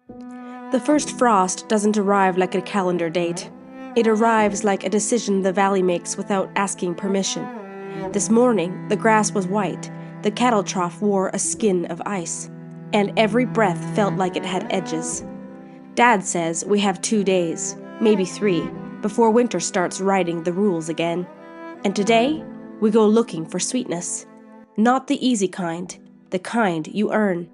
The first frost doesn't arrive like a calendar date. It arrives like a decision the valley makes without asking permission. This morning, the grass was white, the cattle trough wore a skin of ice, and every breath felt like it had edges. Dad says we have 2 days, maybe 3, before winter starts writing the rules again. And today, we go looking for sweetness. Not the easy kind, the kind you earn.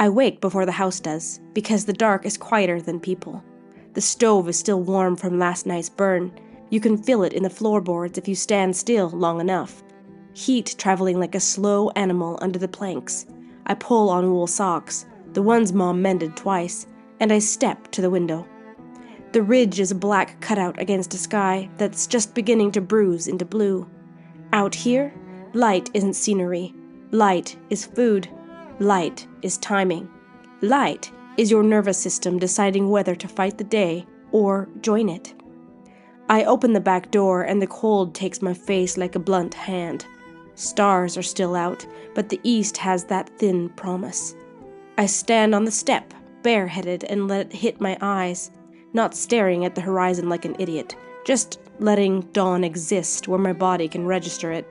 I wake before the house does, because the dark is quieter than people. The stove is still warm from last night's burn. You can feel it in the floorboards if you stand still long enough. Heat traveling like a slow animal under the planks. I pull on wool socks, the ones Mom mended twice, and I step to the window. The ridge is a black cutout against a sky that's just beginning to bruise into blue. Out here, light isn't scenery. Light is food. Light is timing. Light is your nervous system deciding whether to fight the day or join it. I open the back door and the cold takes my face like a blunt hand. Stars are still out, but the east has that thin promise. I stand on the step, bareheaded, and let it hit my eyes, not staring at the horizon like an idiot, just letting dawn exist where my body can register it.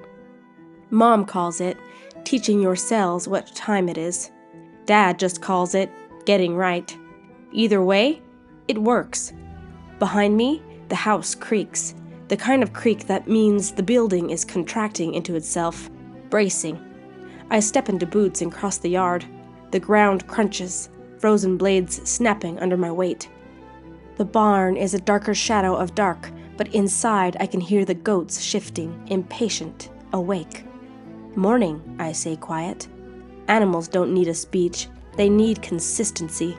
Mom calls it teaching your cells what time it is. Dad just calls it getting right. Either way, it works. Behind me, the house creaks, the kind of creak that means the building is contracting into itself, bracing. I step into boots and cross the yard. The ground crunches, frozen blades snapping under my weight. The barn is a darker shadow of dark, but inside I can hear the goats shifting, impatient, awake. Morning, I say quiet. Animals don't need a speech, they need consistency.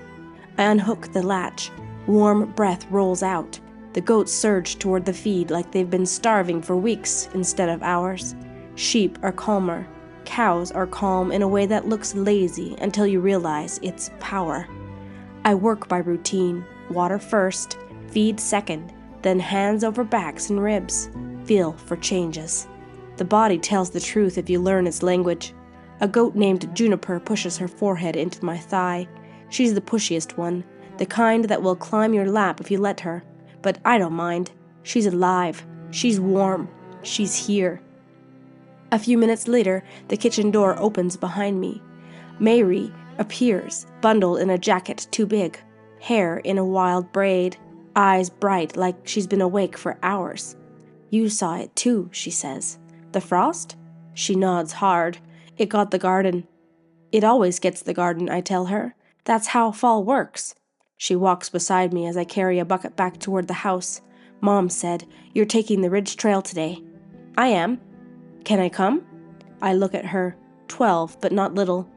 I unhook the latch. Warm breath rolls out. The goats surge toward the feed like they've been starving for weeks instead of hours. Sheep are calmer. Cows are calm in a way that looks lazy until you realize it's power. I work by routine. Water first, feed second, then hands over backs and ribs. Feel for changes. The body tells the truth if you learn its language. A goat named Juniper pushes her forehead into my thigh. She's the pushiest one, the kind that will climb your lap if you let her. But I don't mind. She's alive. She's warm. She's here. A few minutes later, the kitchen door opens behind me. Mary appears, bundled in a jacket too big, hair in a wild braid, eyes bright like she's been awake for hours. You saw it too, she says. The frost? She nods hard. It got the garden. It always gets the garden, I tell her. That's how fall works. She walks beside me as I carry a bucket back toward the house. Mom said, "You're taking the ridge trail today." I am. Can I come? I look at her. 12, but not little.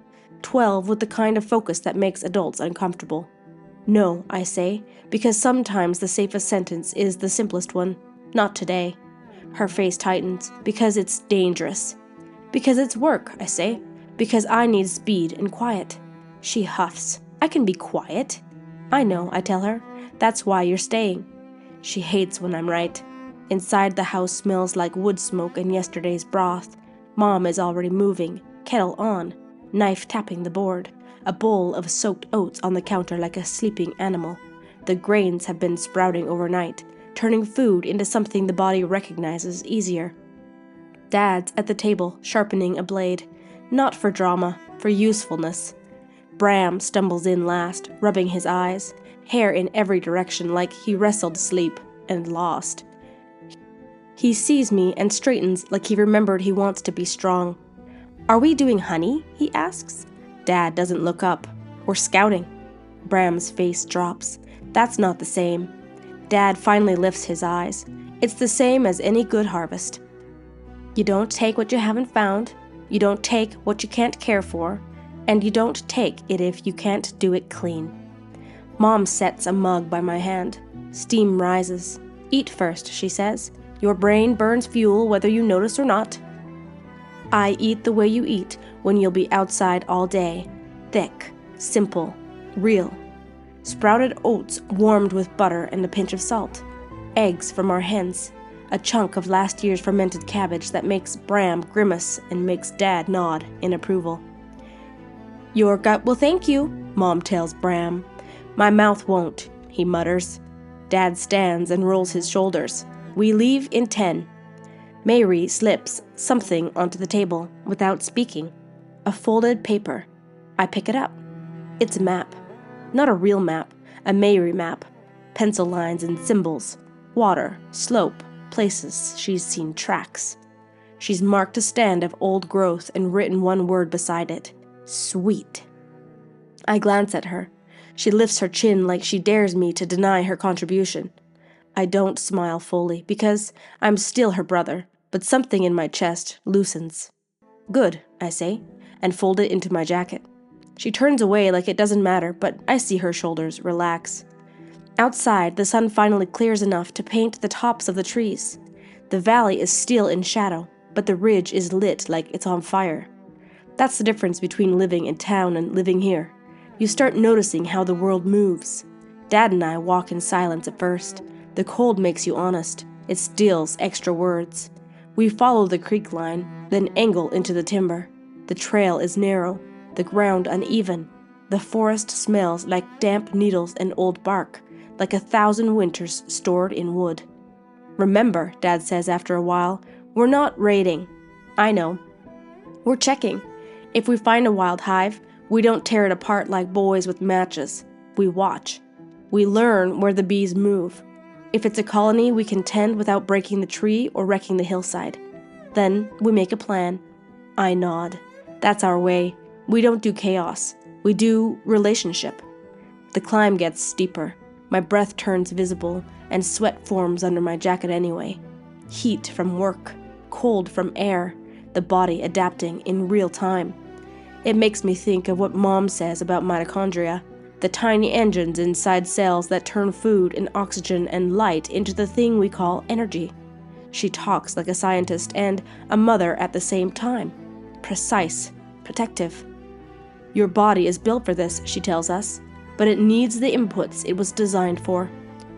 12 with the kind of focus that makes adults uncomfortable. No, I say, because sometimes the safest sentence is the simplest one. Not today. Her face tightens. Because it's dangerous. Because it's work, I say. Because I need speed and quiet. She huffs. I can be quiet. I know, I tell her. That's why you're staying. She hates when I'm right. Inside the house smells like wood smoke and yesterday's broth. Mom is already moving, kettle on, knife tapping the board, a bowl of soaked oats on the counter like a sleeping animal. The grains have been sprouting overnight, turning food into something the body recognizes easier. Dad's at the table, sharpening a blade. Not for drama, for usefulness. Bram stumbles in last, rubbing his eyes, hair in every direction like he wrestled sleep and lost. He sees me and straightens like he remembered he wants to be strong. "Are we doing honey?" he asks. Dad doesn't look up. "We're scouting." Bram's face drops. That's not the same. Dad finally lifts his eyes. It's the same as any good harvest. You don't take what you haven't found. You don't take what you can't care for. And you don't take it if you can't do it clean. Mom sets a mug by my hand. Steam rises. "Eat first," she says. "Your brain burns fuel whether you notice or not." I eat the way you eat when you'll be outside all day. Thick, simple, real. Sprouted oats warmed with butter and a pinch of salt. Eggs from our hens. A chunk of last year's fermented cabbage that makes Bram grimace and makes Dad nod in approval. "Your gut will thank you," Mom tells Bram. My mouth won't, he mutters. Dad stands and rolls his shoulders. We leave in 10. Mary slips something onto the table without speaking. A folded paper. I pick it up. It's a map. Not a real map, a Mary map. Pencil lines and symbols. Water, slope, places she's seen tracks. She's marked a stand of old growth and written one word beside it. Sweet. I glance at her. She lifts her chin like she dares me to deny her contribution. I don't smile fully, because I'm still her brother, but something in my chest loosens. Good, I say, and fold it into my jacket. She turns away like it doesn't matter, but I see her shoulders relax. Outside, the sun finally clears enough to paint the tops of the trees. The valley is still in shadow, but the ridge is lit like it's on fire. That's the difference between living in town and living here. You start noticing how the world moves. Dad and I walk in silence at first. The cold makes you honest. It steals extra words. We follow the creek line, then angle into the timber. The trail is narrow, the ground uneven. The forest smells like damp needles and old bark, like 1,000 winters stored in wood. Remember, Dad says after a while, we're not raiding. I know. We're checking. If we find a wild hive, we don't tear it apart like boys with matches. We watch. We learn where the bees move. If it's a colony we can tend without breaking the tree or wrecking the hillside. Then we make a plan. I nod. That's our way. We don't do chaos. We do relationship. The climb gets steeper. My breath turns visible, and sweat forms under my jacket anyway. Heat from work, cold from air, the body adapting in real time. It makes me think of what Mom says about mitochondria, the tiny engines inside cells that turn food and oxygen and light into the thing we call energy. She talks like a scientist and a mother at the same time. Precise, protective. Your body is built for this, she tells us, but it needs the inputs it was designed for.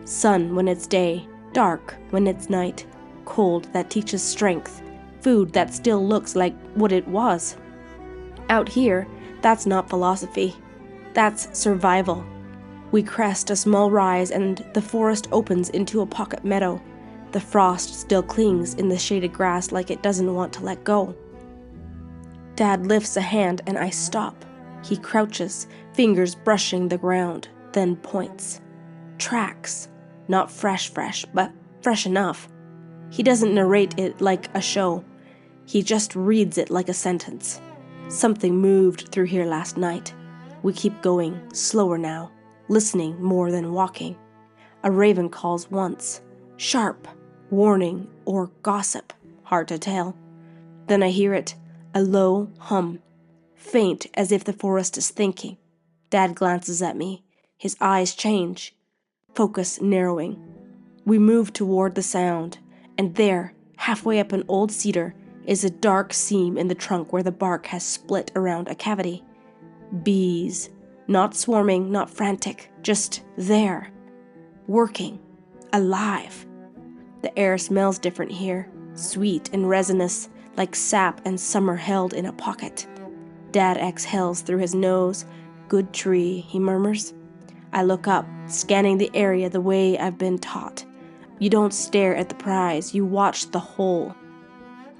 Sun when it's day, dark when it's night, cold that teaches strength, food that still looks like what it was. Out here, that's not philosophy. That's survival. We crest a small rise and the forest opens into a pocket meadow. The frost still clings in the shaded grass like it doesn't want to let go. Dad lifts a hand and I stop. He crouches, fingers brushing the ground, then points. Tracks. Not fresh, but fresh enough. He doesn't narrate it like a show. He just reads it like a sentence. Something moved through here last night. We keep going, slower now, listening more than walking. A raven calls once. Sharp, warning, or gossip, hard to tell. Then I hear it, a low hum, faint as if the forest is thinking. Dad glances at me. His eyes change, focus narrowing. We move toward the sound, and there, halfway up an old cedar, is a dark seam in the trunk where the bark has split around a cavity. Bees, not swarming, not frantic, just there, working, alive. The air smells different here, sweet and resinous, like sap and summer held in a pocket. Dad exhales through his nose. Good tree, he murmurs. I look up, scanning the area the way I've been taught. You don't stare at the prize, you watch the hole.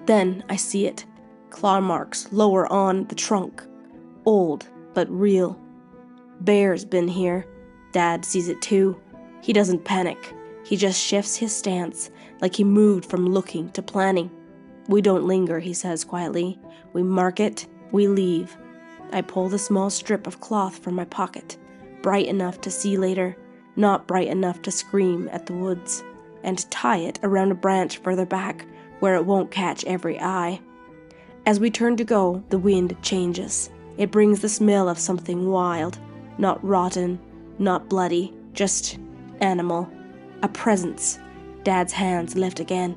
Then I see it. Claw marks lower on the trunk. Old, but real. Bear's been here. Dad sees it too. He doesn't panic. He just shifts his stance, like he moved from looking to planning. We don't linger, he says quietly. We mark it, we leave. I pull the small strip of cloth from my pocket, bright enough to see later, not bright enough to scream at the woods, and tie it around a branch further back, where it won't catch every eye. As we turn to go, the wind changes. It brings the smell of something wild, not rotten, not bloody, just animal. A presence. Dad's hands lift again.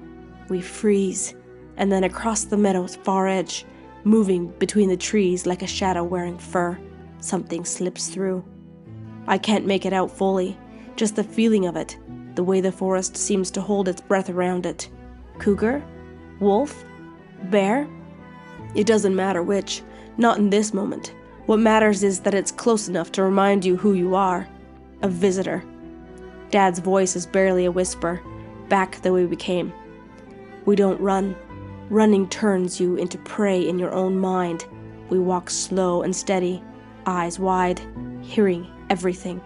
We freeze, and then across the meadow's far edge, moving between the trees like a shadow wearing fur, something slips through. I can't make it out fully, just the feeling of it, the way the forest seems to hold its breath around it. Cougar? Wolf? Bear? It doesn't matter which, not in this moment. What matters is that it's close enough to remind you who you are. A visitor. Dad's voice is barely a whisper, back the way we came. We don't run. Running turns you into prey in your own mind. We walk slow and steady, eyes wide, hearing everything.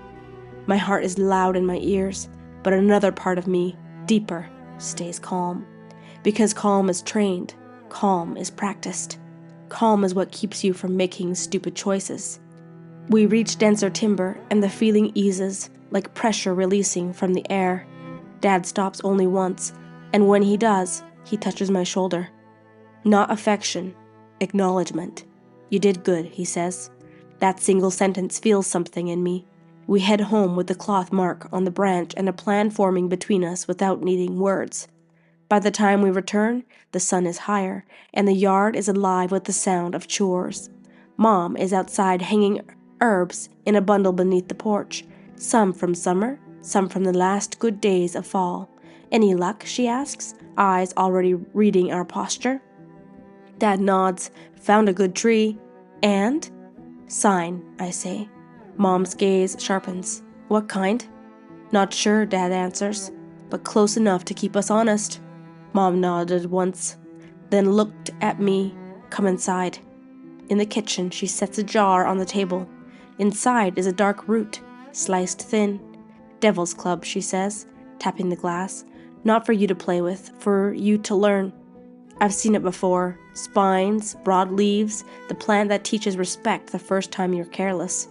My heart is loud in my ears, but another part of me, deeper, stays calm. Because calm is trained, calm is practiced. Calm is what keeps you from making stupid choices. We reach denser timber, and the feeling eases, like pressure releasing from the air. Dad stops only once, and when he does, he touches my shoulder. Not affection, acknowledgement. You did good, he says. That single sentence feels something in me. We head home with the cloth mark on the branch and a plan forming between us without needing words. By the time we return, the sun is higher, and the yard is alive with the sound of chores. Mom is outside hanging herbs in a bundle beneath the porch, some from summer, some from the last good days of fall. Any luck, she asks, eyes already reading our posture. Dad nods, found a good tree, and? Sign, I say. Mom's gaze sharpens. What kind? Not sure, Dad answers, but close enough to keep us honest. Mom nodded once, then looked at me. Come inside. In the kitchen, she sets a jar on the table. Inside is a dark root, sliced thin. Devil's club, she says, tapping the glass. Not for you to play with, for you to learn. I've seen it before. Spines, broad leaves, the plant that teaches respect the first time you're careless.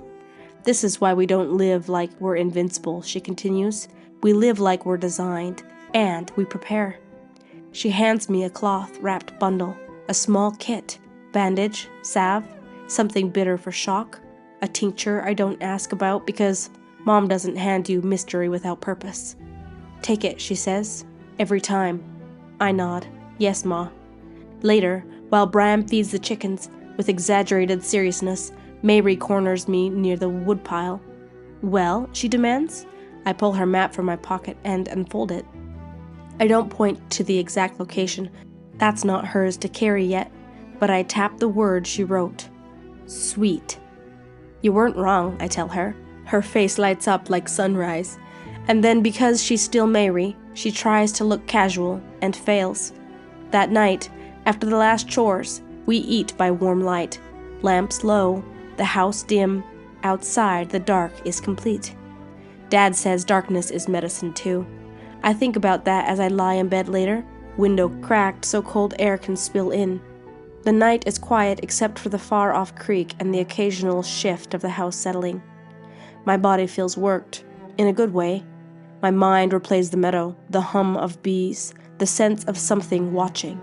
This is why we don't live like we're invincible, she continues. We live like we're designed, and we prepare. She hands me a cloth-wrapped bundle, a small kit, bandage, salve, something bitter for shock, a tincture I don't ask about because Mom doesn't hand you mystery without purpose. Take it, she says, every time. I nod. Yes, Ma. Later, while Bram feeds the chickens, with exaggerated seriousness, Mary corners me near the woodpile. Well, she demands. I pull her map from my pocket and unfold it. I don't point to the exact location. That's not hers to carry yet, but I tap the word she wrote. Sweet. You weren't wrong, I tell her. Her face lights up like sunrise. And then because she's still Mary, she tries to look casual and fails. That night, after the last chores, we eat by warm light. Lamps low, the house dim, outside the dark is complete. Dad says darkness is medicine too. I think about that as I lie in bed later, window cracked so cold air can spill in. The night is quiet except for the far-off creek and the occasional shift of the house settling. My body feels worked, in a good way. My mind replays the meadow, the hum of bees, the sense of something watching.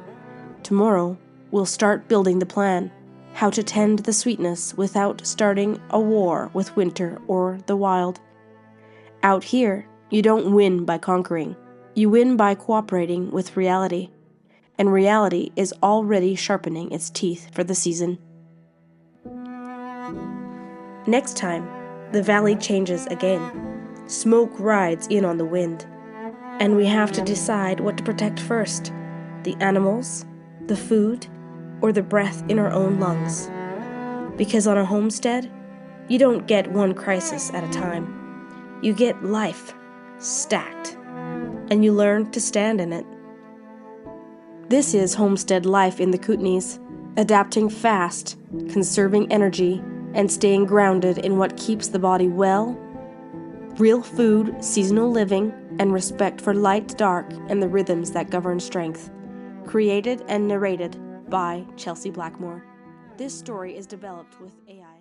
Tomorrow, we'll start building the plan, how to tend the sweetness without starting a war with winter or the wild. Out here, you don't win by conquering. You win by cooperating with reality. And reality is already sharpening its teeth for the season. Next time, the valley changes again. Smoke rides in on the wind. And we have to decide what to protect first. The animals, the food, or the breath in our own lungs. Because on a homestead, you don't get one crisis at a time. You get life, stacked, and you learn to stand in it. This is homestead life in the Kootenays, adapting fast, conserving energy, and staying grounded in what keeps the body well, real food, seasonal living, and respect for light, dark, and the rhythms that govern strength. Created and narrated by Chelsea Blackmore. This story is developed with AI.